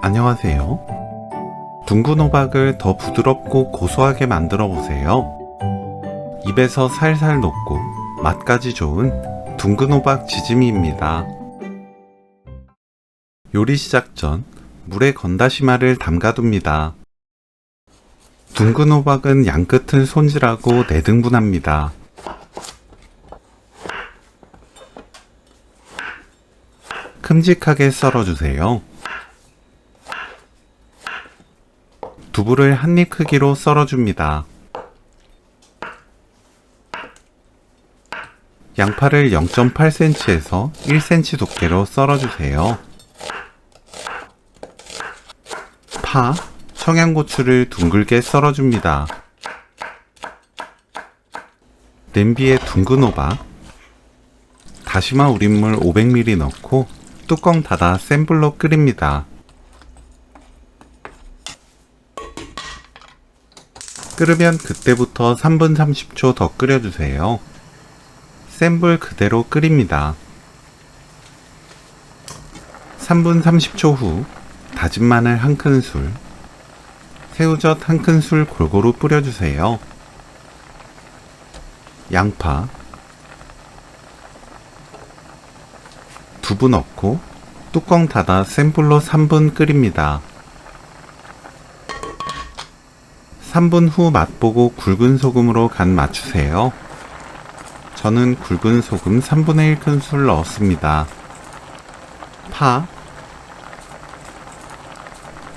안녕하세요. 둥근 호박을 더 부드럽고 고소하게 만들어 보세요. 입에서 살살 녹고 맛까지 좋은 둥근 호박 지짐이입니다. 요리 시작 전 물에 건다시마를 담가둡니다. 둥근 호박은 양끝을 손질하고 4등분합니다. 큼직하게 썰어주세요. 두부를 한입 크기로 썰어줍니다. 양파를 0.8cm에서 1cm 두께로 썰어주세요. 파, 청양고추를 둥글게 썰어줍니다. 냄비에 둥근 호박, 다시마 우린물 500ml 넣고 뚜껑 닫아 센 불로 끓입니다. 끓으면 그때부터 3분 30초 더 끓여주세요. 센 불 그대로 끓입니다. 3분 30초 후 다진 마늘 1큰술, 새우젓 1큰술 골고루 뿌려주세요. 양파, 두부 넣고 뚜껑 닫아 센 불로 3분 끓입니다. 3분 후 맛보고 굵은 소금으로 간 맞추세요. 저는 굵은 소금 3분의 1큰술 넣었습니다. 파,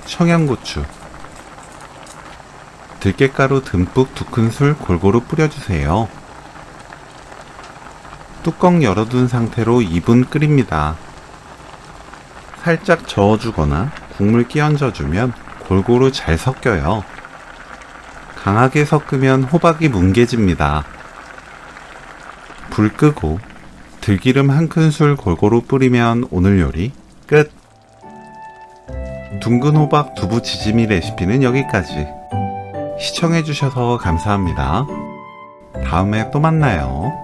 청양고추, 들깨가루 듬뿍 2큰술 골고루 뿌려주세요. 뚜껑 열어둔 상태로 2분 끓입니다. 살짝 저어주거나 국물 끼얹어주면 골고루 잘 섞여요. 강하게 섞으면 호박이 뭉개집니다. 불 끄고 들기름 1큰술 골고루 뿌리면 오늘 요리 끝! 둥근 호박 두부 지짐이 레시피는 여기까지. 시청해주셔서 감사합니다. 다음에 또 만나요.